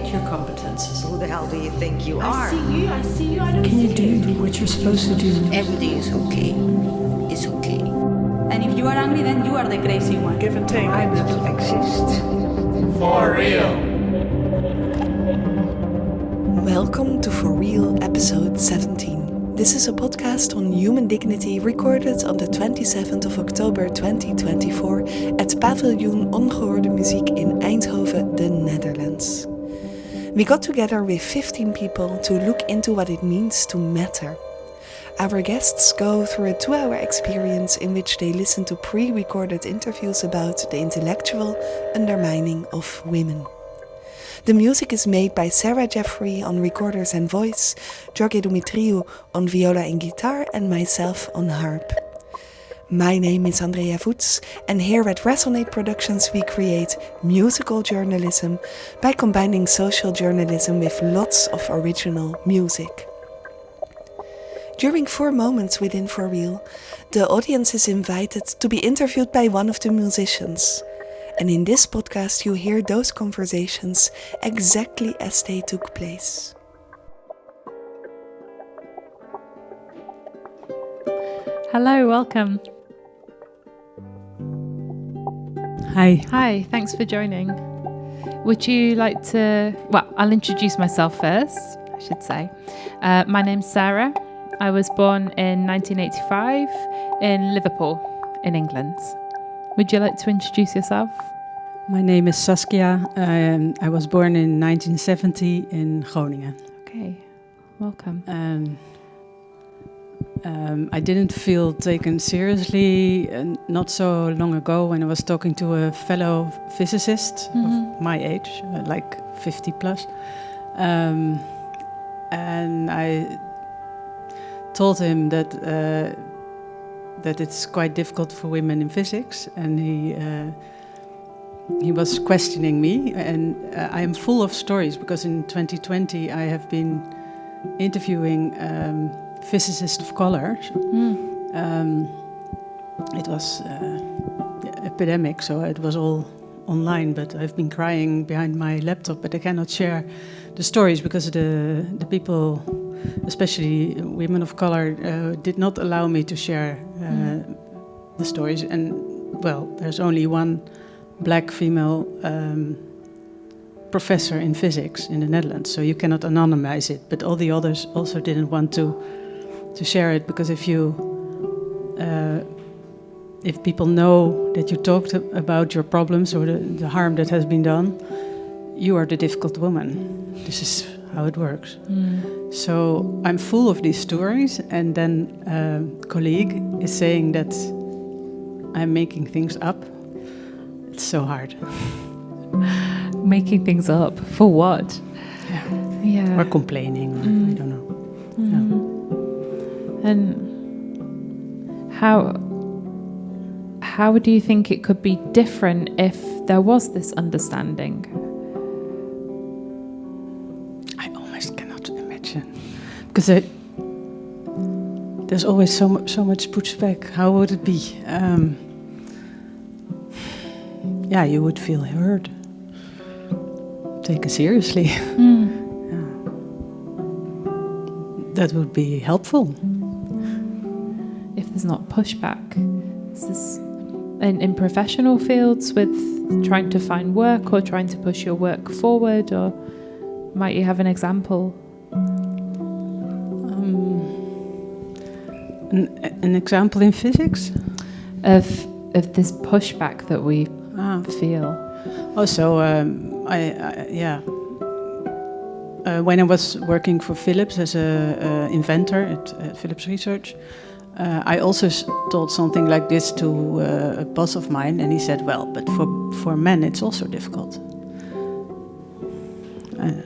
rate your competences. Who the hell do you think you are? I see you, I don't Can you see you. do what you're supposed to do? Everything is okay. It's okay. And if you are angry, then you are the crazy one. Give and take. I will exist. For real. Welcome to For Real episode 17. This is a podcast on human dignity recorded on the 27th of October 2024 at Paviljoen Ongehoorde Muziek in Eindhoven, the Netherlands. We got together with 15 people to look into what it means to matter. Our guests go through a 2-hour experience in which they listen to pre-recorded interviews about the intellectual undermining of women. The music is made by Sarah Jeffrey on recorders and voice, Jorge Dumitriu on viola and guitar, and myself on harp. My name is Andrea Voets, and here at Resonate Productions we create musical journalism by combining social journalism with lots of original music. During 4 moments within For Real, the audience is invited to be interviewed by one of the musicians. And in this podcast you hear those conversations exactly as they took place. Hello, welcome. Hi. Hi, thanks for joining. Would you like to... Well, I'll introduce myself first, I should say. My name's Sarah. I was born in 1985 in Liverpool, in England. Would you like to introduce yourself? My name is Saskia. I was born in 1970 in Groningen. Okay, welcome. I didn't feel taken seriously not so long ago when I was talking to a fellow physicist of my age, like 50 plus. And I told him that it's quite difficult for women in physics, and he was questioning me, and I am full of stories because in 2020 I have been interviewing physicists of color. It was epidemic, so it was all online, but I've been crying behind my laptop, but I cannot share the stories because the people, especially women of color, did not allow me to share the stories. And well, there's only one black female professor in physics in the Netherlands, so you cannot anonymize it. But all the others also didn't want to share it, because if people know that you talked about your problems or the harm that has been done, you are the difficult woman. This is how it works. So I'm full of these stories, and then a colleague is saying that I'm making things up. It's so hard. Making things up? For what? Yeah. Or complaining, I don't know. And how do you think it could be different if there was this understanding? I almost cannot imagine, because there's always so much pushback. How would it be? You would feel heard, taken seriously. Yeah. That would be helpful. If there's not pushback, is this in professional fields with trying to find work or trying to push your work forward, or might you have an example? An example in physics of this pushback that we feel. Also, when I was working for Philips as an inventor at Philips Research, I also told something like this to a boss of mine, and he said, well, but for men it's also difficult.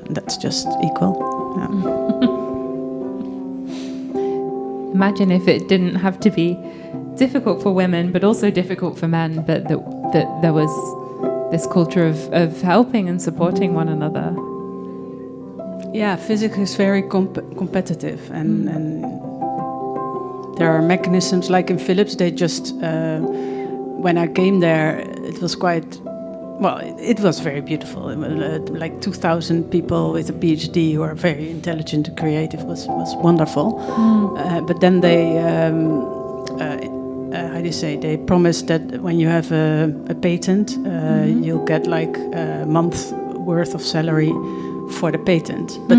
That's just equal. Yeah. Imagine if it didn't have to be difficult for women, but also difficult for men, but that there was this culture of helping and supporting one another. Yeah, physics is very competitive, and there are mechanisms like in Philips. They just when I came there, it was quite it was very beautiful. It was, like 2,000 people with a PhD who are very intelligent and creative. Was wonderful. But then they, how do you say? They promised that when you have a patent, you'll get like a month's worth of salary for the patent. But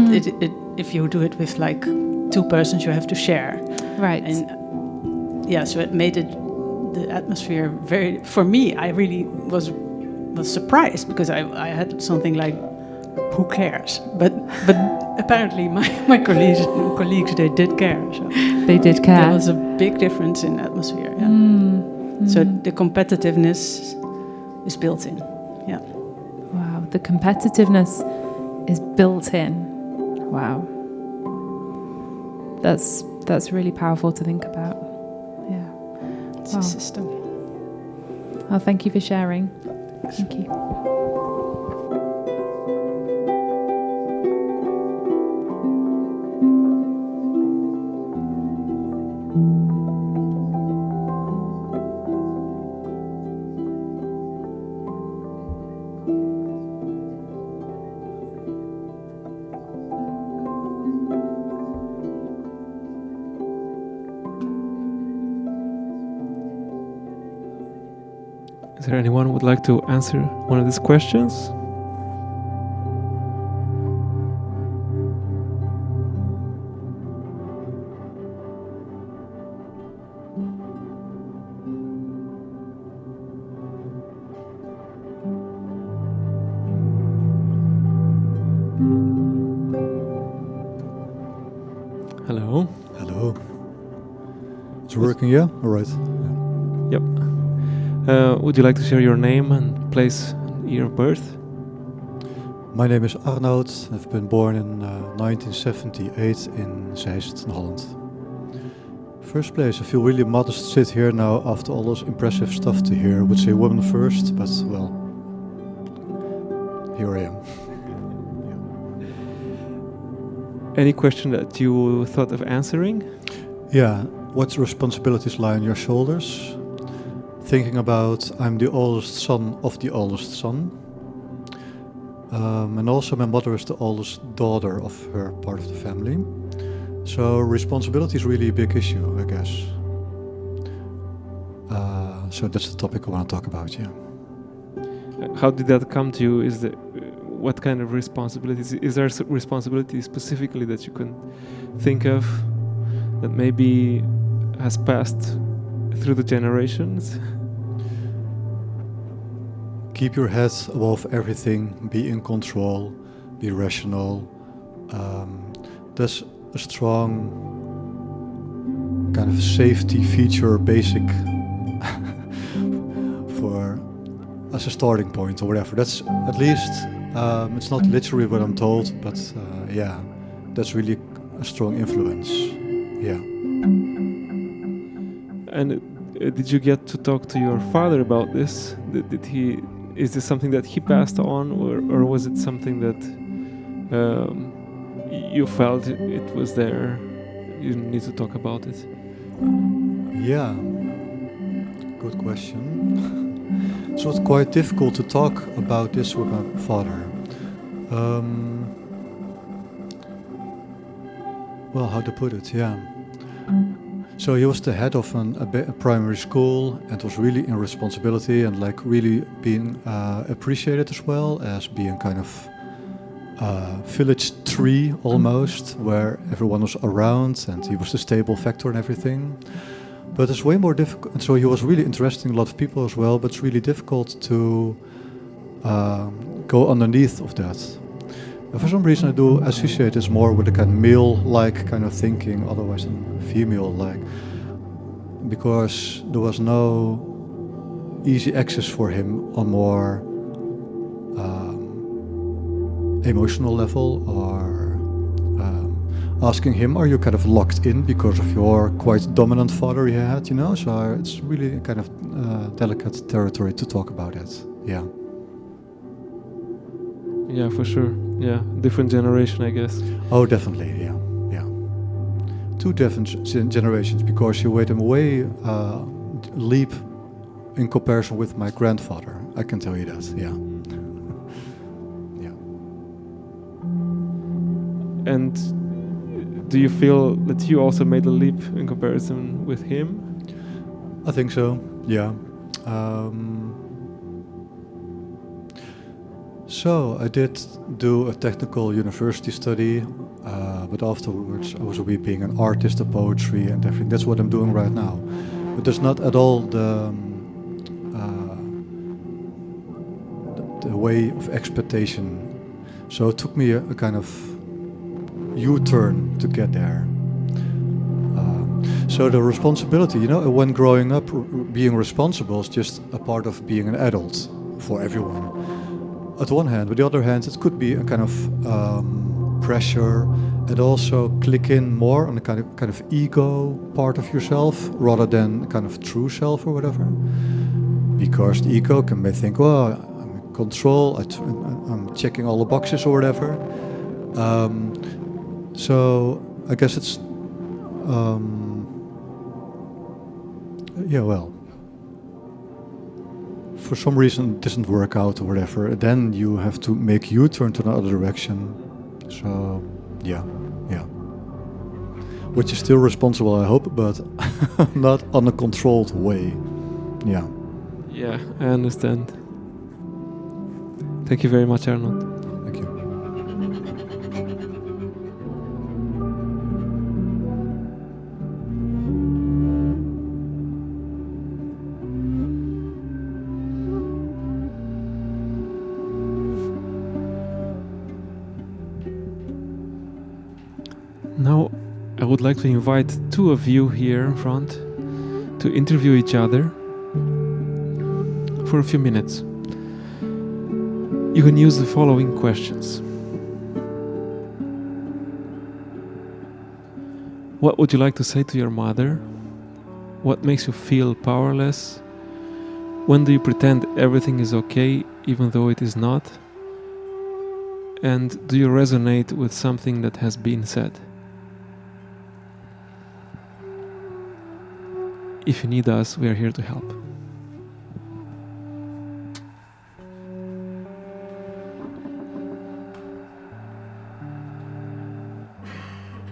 if you do it with like 2 persons, you have to share. Right. And so it made the atmosphere very. For me, I really was surprised because I had something like, who cares? But apparently my colleagues they did care. So They did care. there was a big difference in atmosphere. Yeah. So the competitiveness is built in. Yeah. Wow, the competitiveness is built in. Wow. That's really powerful to think about. Yeah. It's a system. Oh, thank you for sharing. Thank you. Is there anyone who would like to answer one of these questions? Hello. Hello. It's working, yeah? All right. Yep. Would you like to share your name and place and year of birth? My name is Arnoud. I've been born in 1978 in Zeist, in Holland. First place, I feel really modest to sit here now after all this impressive stuff to hear. I would say women first, but well, here I am. Any question that you thought of answering? Yeah, what responsibilities lie on your shoulders? Thinking about I'm the oldest son of the oldest son. And also my mother is the oldest daughter of her part of the family. So responsibility is really a big issue, I guess. So that's the topic I want to talk about, yeah. How did that come to you? What kind of responsibilities? Is there responsibility specifically that you can think of that maybe has passed through the generations? Keep your head above everything, be in control, be rational. That's a strong kind of safety feature, basic for as a starting point or whatever. That's at least, it's not literally what I'm told, but yeah, that's really a strong influence. Yeah. And did you get to talk to your father about this? Did he? Is this something that he passed on, or was it something that you felt it was there? You didn't need to talk about it. Yeah, good question. So it's quite difficult to talk about this with my father. Well, how to put it? Yeah. So he was the head of a primary school and was really in responsibility and like really being appreciated as well as being kind of village tree almost, where everyone was around and he was the stable factor and everything. But it's way more difficult. And so he was really interesting a lot of people as well, but it's really difficult to go underneath of that. And for some reason I do associate this more with a kind of male-like kind of thinking, otherwise than female-like, because there was no easy access for him on more emotional level, or asking him, are you kind of locked in because of your quite dominant father you had, you know? So it's really a kind of delicate territory to talk about it, yeah. Yeah, for sure. Yeah, different generation, I guess. Oh, definitely, yeah. Two different generations, because you made him way leap in comparison with my grandfather. I can tell you that, yeah. And do you feel that you also made a leap in comparison with him? I think so, yeah. So I did do a technical university study, but afterwards I was being an artist of poetry and everything. That's what I'm doing right now. But there's not at all the way of expectation. So it took me a kind of U-turn to get there. So the responsibility, when growing up, being responsible is just a part of being an adult for everyone. At one hand, with the other hand, it could be a kind of pressure and also click in more on the kind of ego part of yourself rather than kind of true self or whatever. Because the ego may think, well, I'm in control, I'm checking all the boxes or whatever. So I guess it's, for some reason it doesn't work out or whatever, then you have to make U-turn to another direction. So, yeah. Which is still responsible, I hope, but not on a controlled way. Yeah. Yeah, I understand. Thank you very much, Arnoud. Thank you. Now, I would like to invite two of you here in front to interview each other for a few minutes. You can use the following questions. What would you like to say to your mother? What makes you feel powerless? When do you pretend everything is okay even though it is not? And do you resonate with something that has been said? If you need us, we are here to help.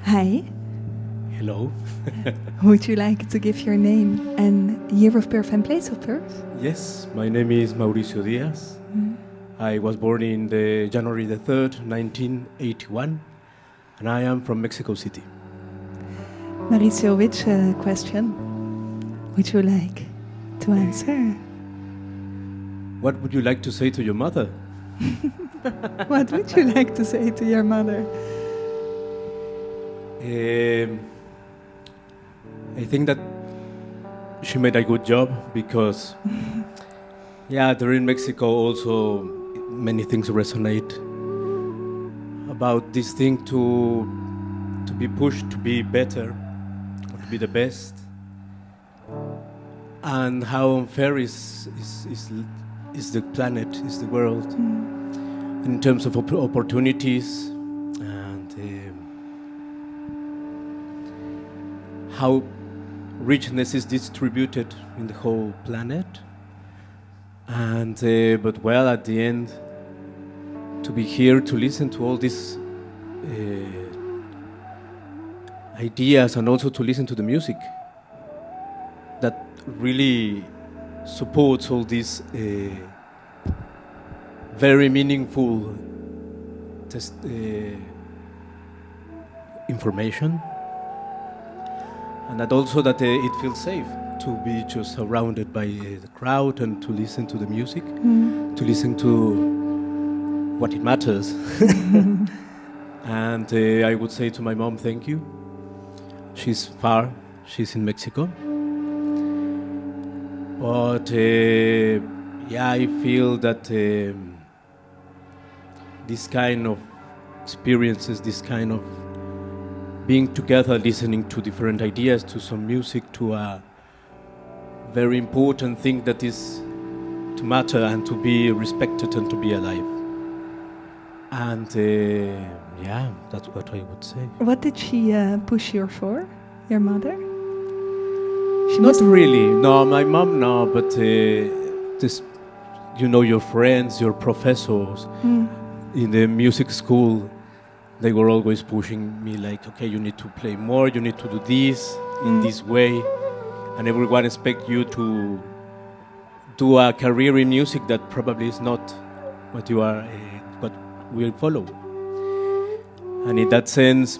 Hi. Hello. Would you like to give your name and year of birth and place of birth? Yes, my name is Mauricio Diaz. I was born in January the 3rd, 1981, and I am from Mexico City. Mauricio, which question would you like to answer? What would you like to say to your mother? What would you like to say to your mother? I think that she made a good job because, there in Mexico also many things resonate about this thing to be pushed to be better, or to be the best, and how unfair is the planet, is the world, in terms of opportunities, and how richness is distributed in the whole planet. And but at the end, to be here to listen to all these ideas, and also to listen to the music that really supports all this very meaningful information, and that also that it feels safe to be just surrounded by the crowd and to listen to the music, to listen to what it matters. And I would say to my mom, thank you. She's far, she's in Mexico. But I feel that this kind of experiences, this kind of being together, listening to different ideas, to some music, to a very important thing that is to matter and to be respected and to be alive. And that's what I would say. What did she push you for, your mother? Not really. No, my mom, no, but this, your friends, your professors in the music school, they were always pushing me like, okay, you need to play more, you need to do this in this way. And everyone expects you to do a career in music that probably is not what you are, what will follow. And in that sense,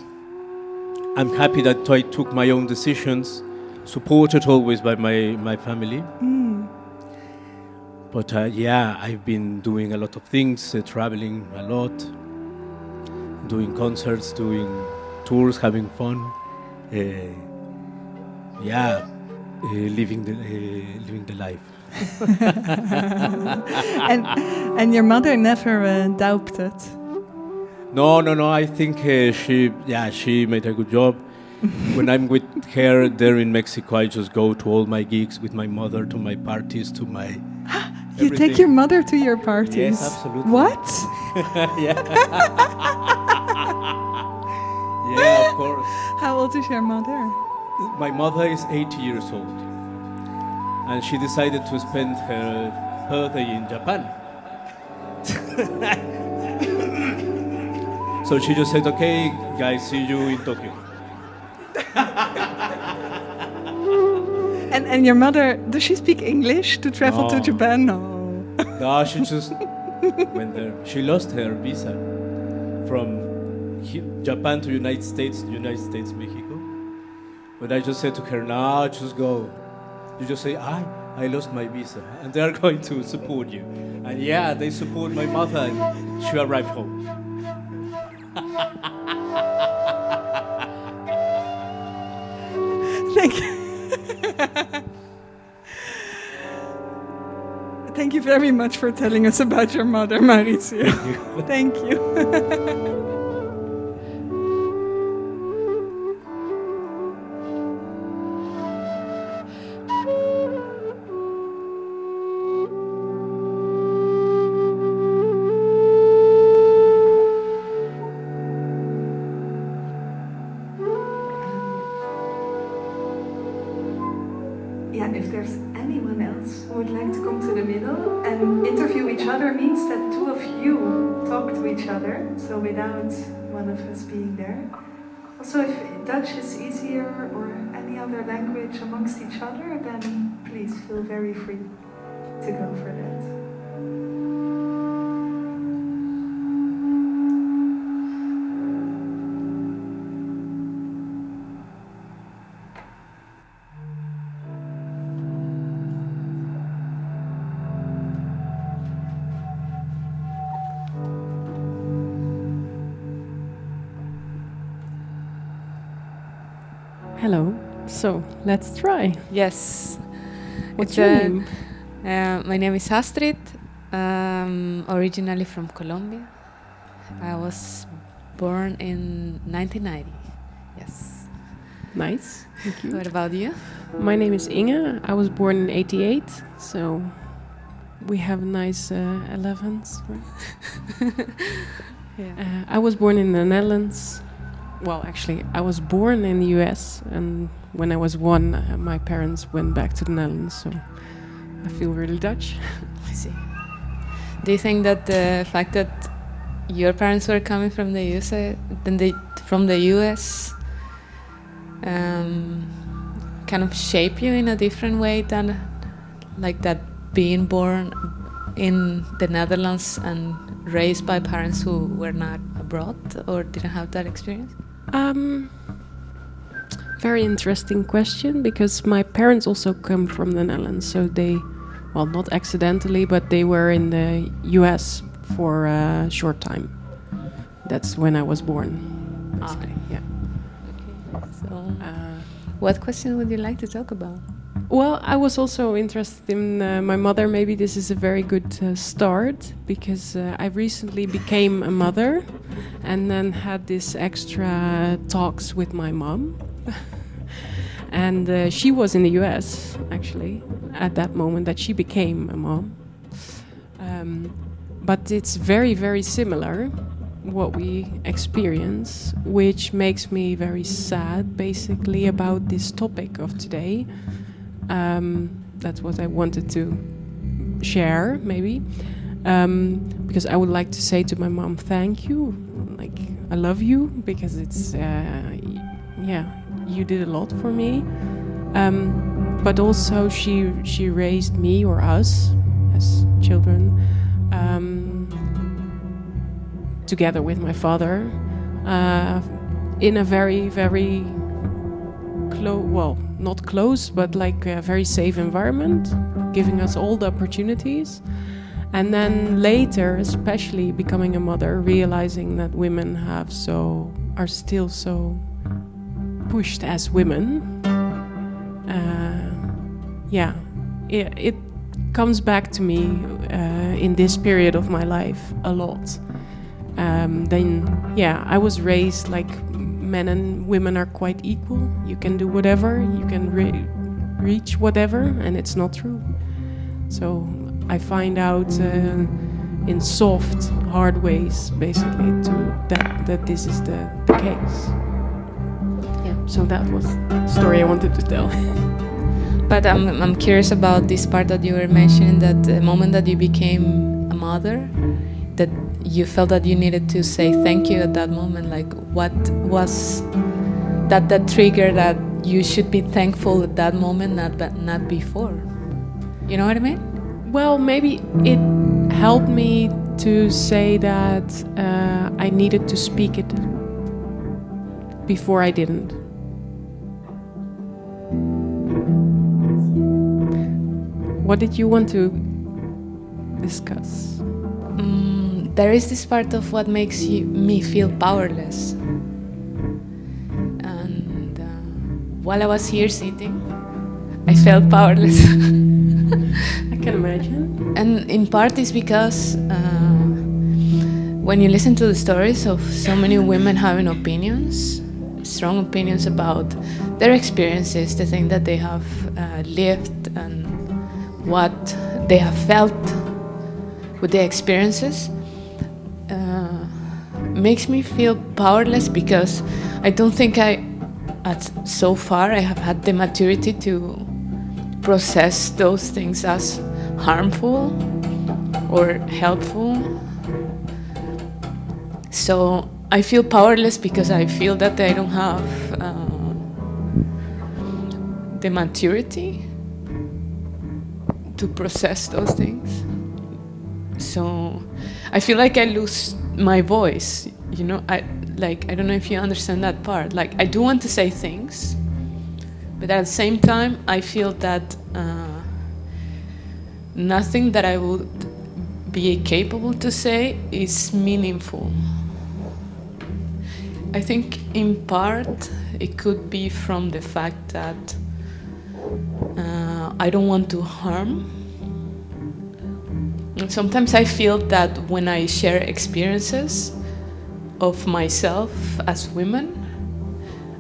I'm happy that I took my own decisions, supported always by my family. But I've been doing a lot of things, traveling a lot, doing concerts, doing tours, having fun. Living the life. and your mother never doubted. No. I think she made a good job. When I'm with her there in Mexico, I just go to all my gigs with my mother, to my parties, to my. You everything. take your mother to your parties? Yes, absolutely. What? Yeah. Yeah, of course. How old is your mother? My mother is 80 years old, and she decided to spend her birthday in Japan. So she just said, okay, guys, see you in Tokyo. And your mother, does she speak English to travel to Japan? No. No, she just went there. She lost her visa from Japan to United States, Mexico. But I just said to her, no, just go. You just say, I lost my visa, and they are going to support you. And yeah, they support my mother, and she arrived home. Thank you. Thank you very much for telling us about your mother, Mauricio. Thank you. Yeah, if there's anyone else who would like to come to the middle and interview each other, means that two of you talk to each other, so without one of us being there. Also, if Dutch is easier or any other language amongst each other, then please feel very free to go for that. Hello. So let's try. Yes. What's your name? My name is Astrid. Originally from Colombia. I was born in 1990. Yes. Nice. Thank you. What about you? My name is Inge. I was born in 88, so we have nice 11s. Right? Yeah. I was born in the Netherlands. Well, actually, I was born in the US, and when I was 1, my parents went back to the Netherlands, so I feel really Dutch. I see. Do you think that the fact that your parents were coming from the USA, from the US, kind of shape you in a different way than like that being born in the Netherlands and raised by parents who were not abroad or didn't have that experience? Very interesting question, because my parents also come from the Netherlands, so they, well, not accidentally, but they were in the US for a short time. That's when I was born, basically. Yeah. Okay. So, what question would you like to talk about? Well, I was also interested in my mother. Maybe this is a very good start, because I recently became a mother and then had this extra talks with my mom. And she was in the US, actually, at that moment that she became a mom. But it's very, very similar, what we experience, which makes me very sad, basically, about this topic of today. That's what I wanted to share, maybe. because I would like to say to my mom, thank you, like I love you, because it's you did a lot for me. But also she raised me or us as children together with my father in a very, very not close, but like a very safe environment, giving us all the opportunities. And then later, especially becoming a mother, realizing that women are still so pushed as women. It comes back to me in this period of my life a lot. I was raised like men and women are quite equal. You can do whatever, you can reach whatever, and it's not true. So I find out in soft, hard ways, basically, that this is the case. Yeah. So that was the story I wanted to tell. But I'm curious about this part that you were mentioning, that the moment that you became a mother, that you felt that you needed to say thank you at that moment. Like, what was that trigger that you should be thankful at that moment, not before? You know what I mean? Well, maybe it helped me to say that I needed to speak it before I didn't. What did you want to discuss? There is this part of what makes me feel powerless. And while I was here sitting, I felt powerless. I can imagine. And in part it's because when you listen to the stories of so many women having opinions, strong opinions about their experiences, the things that they have lived and what they have felt with their experiences, makes me feel powerless, because I don't think so far I have had the maturity to process those things as harmful or helpful. So I feel powerless because I feel that I don't have the maturity to process those things. So I feel like I lose my voice, you know. I don't know if you understand that part. Like, I do want to say things, but at the same time I feel that nothing that I would be capable to say is meaningful. I think in part it could be from the fact that I don't want to harm. And sometimes I feel that when I share experiences of myself as women,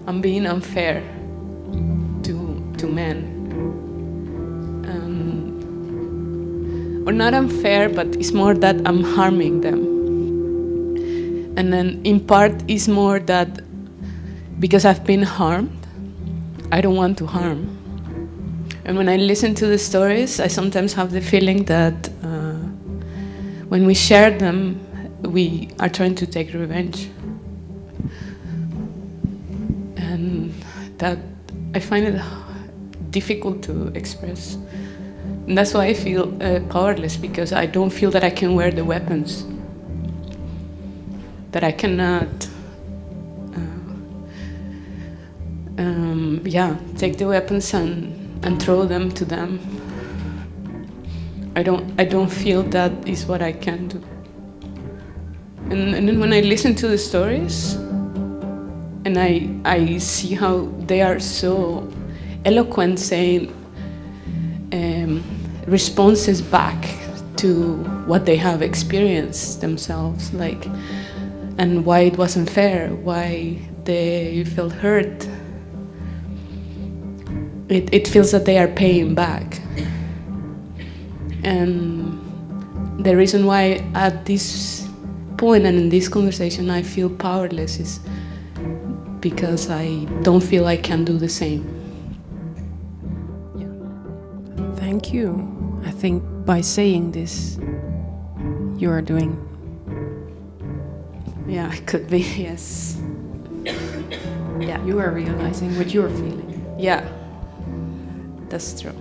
I'm being unfair to men. Or not unfair, but it's more that I'm harming them. And then in part it's more that because I've been harmed, I don't want to harm. And when I listen to the stories, I sometimes have the feeling that when we share them, we are trying to take revenge. And that I find it difficult to express. And that's why I feel powerless, because I don't feel that I can wear the weapons. That I cannot take the weapons and throw them to them. I don't feel that is what I can do. And then when I listen to the stories and I see how they are so eloquent, saying responses back to what they have experienced themselves, like, and why it wasn't fair, why they felt hurt. It feels that they are paying back. And the reason why at this point and in this conversation I feel powerless is because I don't feel I can do the same. Thank you. I think by saying this, you are doing. Yeah, it could be, yes. Yeah. You are realizing what you're feeling. Yeah, that's true.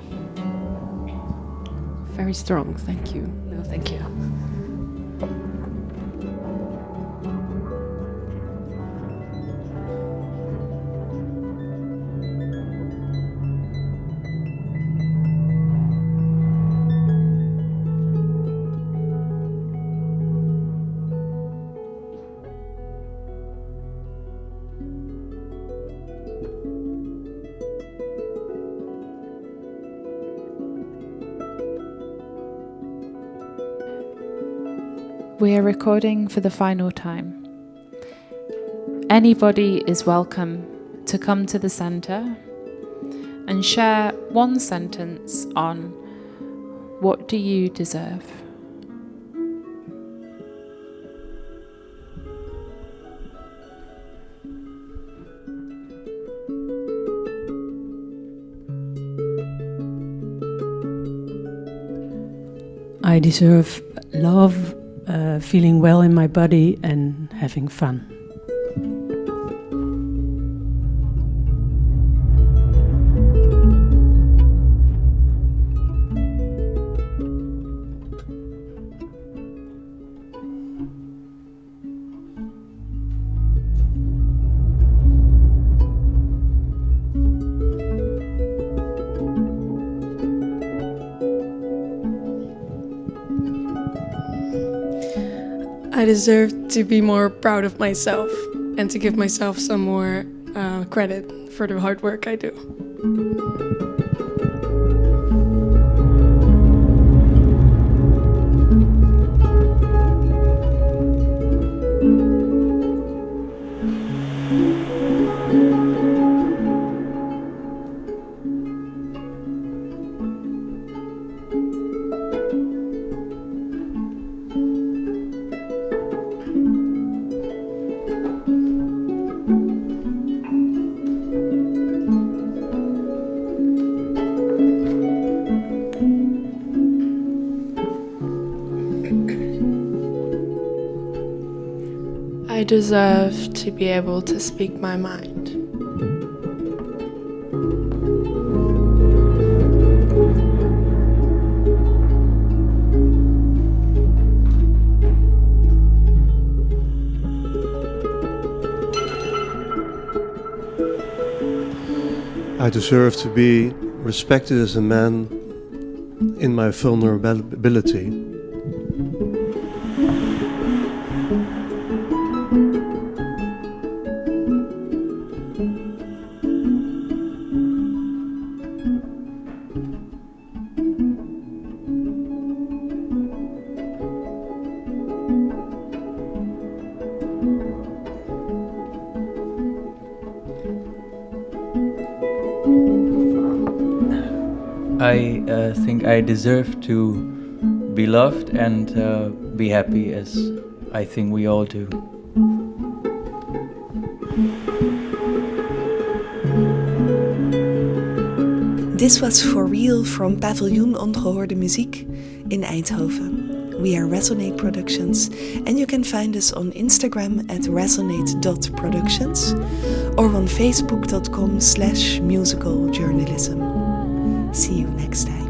Very strong, thank you. No, thank you. We are recording for the final time. Anybody is welcome to come to the centre and share one sentence on what do you deserve. I deserve love, feeling well in my body and having fun. I deserve to be more proud of myself and to give myself some more credit for the hard work I do. I deserve to be able to speak my mind. I deserve to be respected as a man in my vulnerability. I think I deserve to be loved and be happy, as I think we all do. This was For Real from Paviljoen Ongehoorde Muziek in Eindhoven. We are Resonate Productions, and you can find us on Instagram at resonate.productions or on facebook.com/musicaljournalism. See you next time.